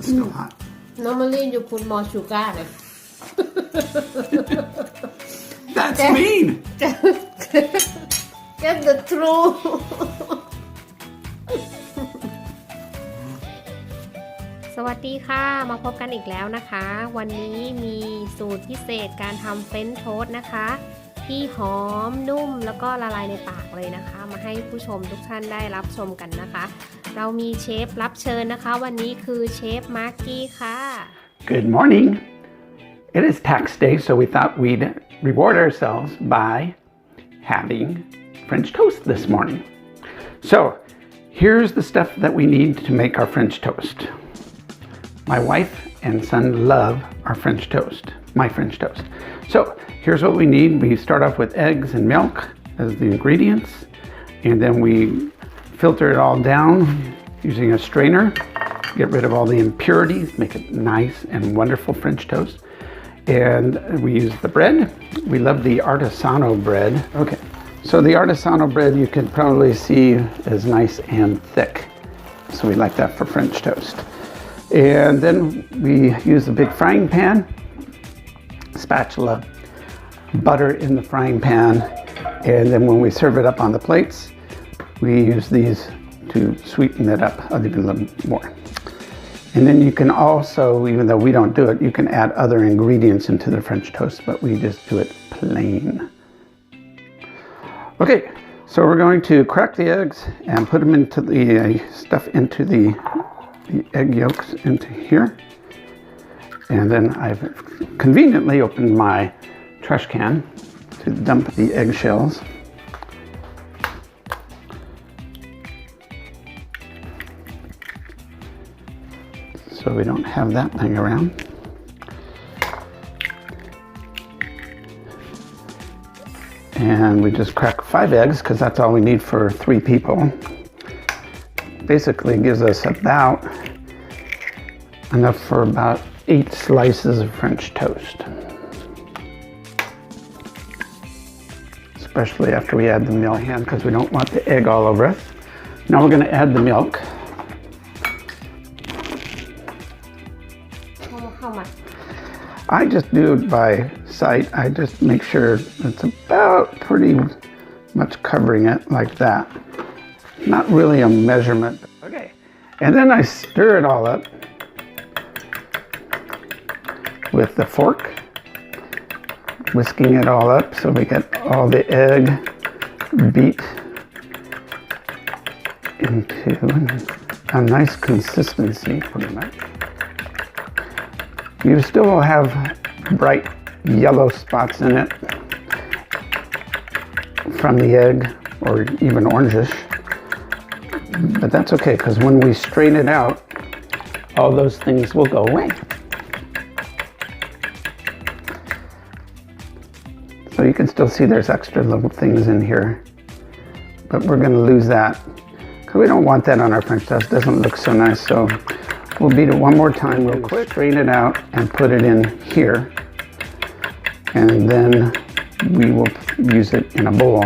it's still hot. Normally you put more sugar. That's mean. Get the truth. สวัสดีค่ะมาพบกันอีกแล้วนะคะวันนี้มีสูตรพิเศษการทำเฟรนช์โทสต์นะคะที่หอมนุ่มแล้วก็ละลายในปากเลยนะคะมาให้ผู้ชมทุกท่านได้รับชมกันนะคะเรามีเชฟรับเชิญนะคะวันนี้คือเชฟมาร์กี้ค่ะ Good morning. It is tax day, so we thought we'd reward ourselves by having French toast this morning. So here's the stuff that we need to make our French toast.My wife and son love our French toast, my French toast. So here's what we need. We start off with eggs and milk as the ingredients, and then we filter it all down using a strainer, get rid of all the impurities, make it nice and wonderful French toast. And we use the bread. We love the artisanal bread. Okay, so the artisanal bread you can probably see is nice and thick. So we like that for French toast.And then we use a big frying pan, spatula, butter in the frying pan, and then when we serve it up on the plates, we use these to sweeten it up a little more. And then you can also, even though we don't do it, you can add other ingredients into the French toast, but we just do it plain. Okay, so we're going to crack the eggs and put them into the stuff into the egg yolks into here, and then I've conveniently opened my trash can to dump the eggshells. So we don't have that thing around. And we just crack 5 eggs because that's all we need for 3 people.Basically gives us about enough for about 8 slices of French toast. Especially after we add the milk in because we don't want the egg all over it. Now we're going to add the milk. How much? I just do it by sight. I just make sure it's about pretty much covering it like that.Not really a measurement. Okay. And then I stir it all up with the fork, whisking it all up so we get all the egg beat into a nice consistency pretty much. You still will have bright yellow spots in it from the egg or even orangish.But that's okay, because when we strain it out, all those things will go away. So you can still see there's extra little things in here, but we're going to lose that, because we don't want that on our French toast. It doesn't look so nice, so we'll beat it one more time real quick, strain it out, and put it in here, and then we will use it in a bowl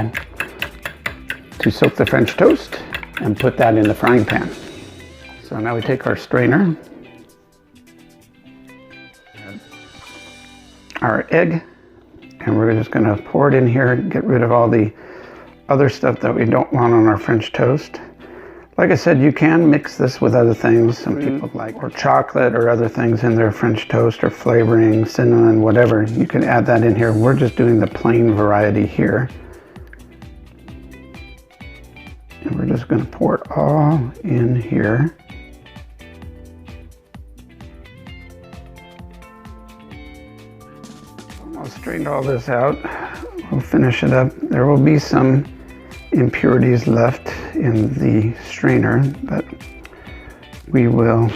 to soak the French toast.And put that in the frying pan. So now we take our strainer, our egg, and we're just going to pour it in here, get rid of all the other stuff that we don't want on our French toast. Like I said, you can mix this with other things. Some people like or chocolate or other things in their French toast or flavoring, cinnamon, whatever. You can add that in here. We're just doing the plain variety here.And we're just going to pour it all in here. I'll strain all this out. We'll finish it up. There will be some impurities left in the strainer, but we will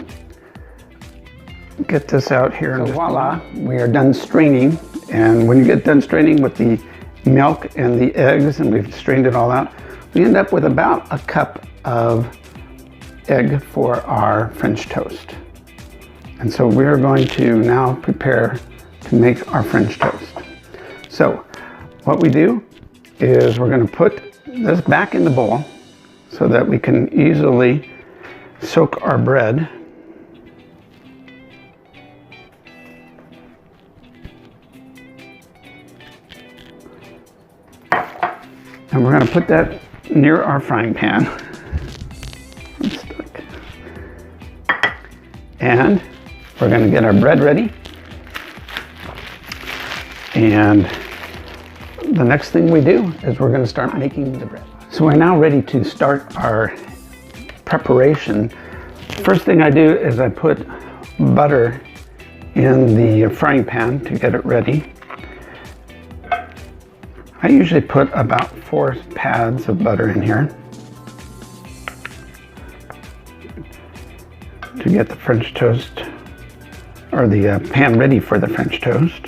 get this out here. So voila, we are done straining. And when you get done straining with the milk and the eggs, and we've strained it all out,we end up with about a cup of egg for our French toast. And so we're going to now prepare to make our French toast. So what we do is we're going to put this back in the bowl so that we can easily soak our bread And we're going to put that near our frying pan. I'm stuck. And we're going to get our bread ready. And the next thing we do is we're going to start making the bread. So we're now ready to start our preparation. First thing I do is I put butter in the frying pan to get it ready. I usually put about 4 pads of butter in here to get the French toast, or the pan ready for the French toast.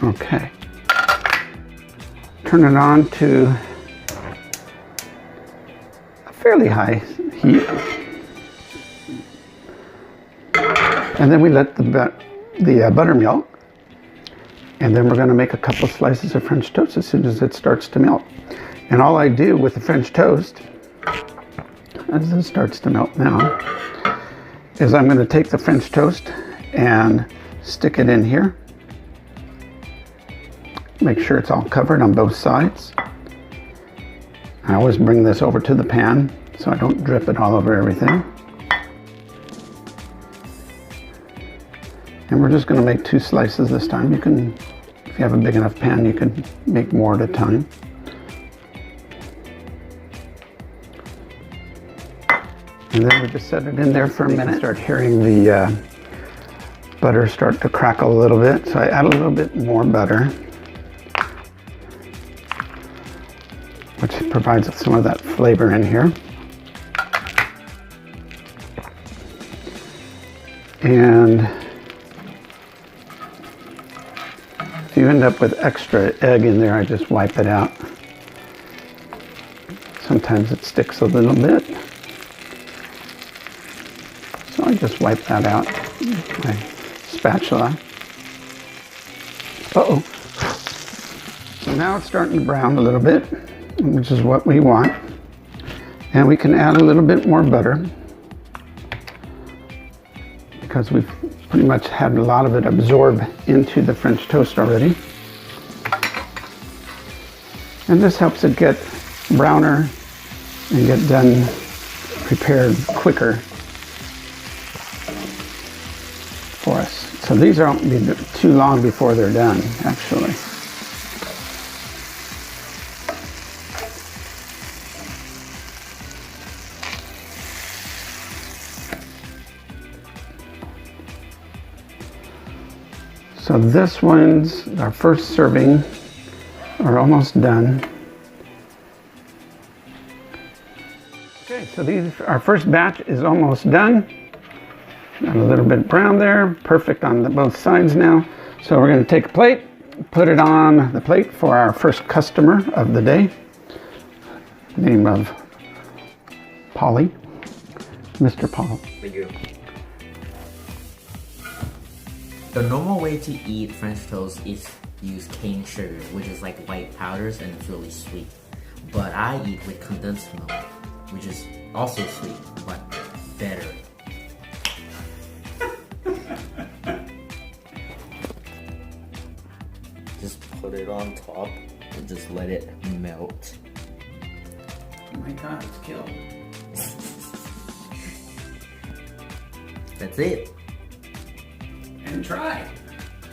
Okay. Turn it on to a fairly high heat. And then we let the butter melt. And then we're going to make a couple slices of French toast as soon as it starts to melt. And all I do with the French toast, as it starts to melt now, is I'm going to take the French toast and stick it in here. Make sure it's all covered on both sides. I always bring this over to the pan so I don't drip it all over everything. And we're just going to make 2 slices this time. You can, if you have a big enough pan, you can make more at a time. And then we just set it in there for a minute. Start hearing the butter start to crackle a little bit. So I add a little bit more butter, which provides some of that flavor in here. And if you end up with extra egg in there, I just wipe it out. Sometimes it sticks a little bit, so I just wipe that out with my spatula. Uh-oh. So now it's starting to brown a little bit, which is what we want. And we can add a little bit more butter because we've pretty much had a lot of it absorb into the French toast already. And this helps it get browner and get done, prepared quicker for us. So these aren't be too long before they're done, actually. So this one's our first serving, are almost done. Okay, so our first batch is almost done. Got a little bit brown there, perfect on both sides now. So we're going to take a plate, put it on the plate for our first customer of the day. Name of Polly, Mr. Paul. Thank you. The normal way to eat French toast is use cane sugar, which is like white powders and it's really sweet. But I eat with condensed milk, which is also sweet, but better. Just put it on top and just let it melt. Oh my God, it's killed. That's it. And try.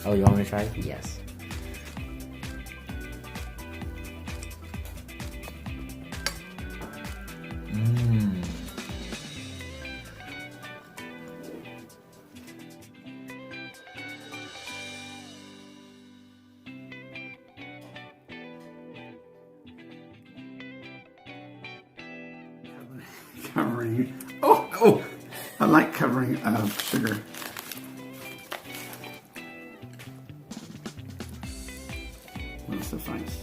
Oh, you want me to try? Yes. Covering. Oh, I like covering sugar. Will suffice.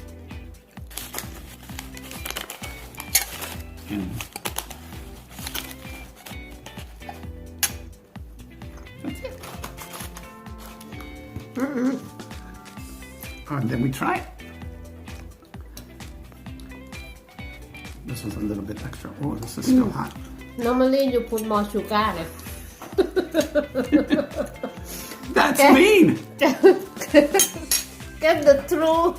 And that's it. Oh, and then we try it. This is a little bit extra. Oh, this is still hot. Normally you put more sugar. That's mean. Get the through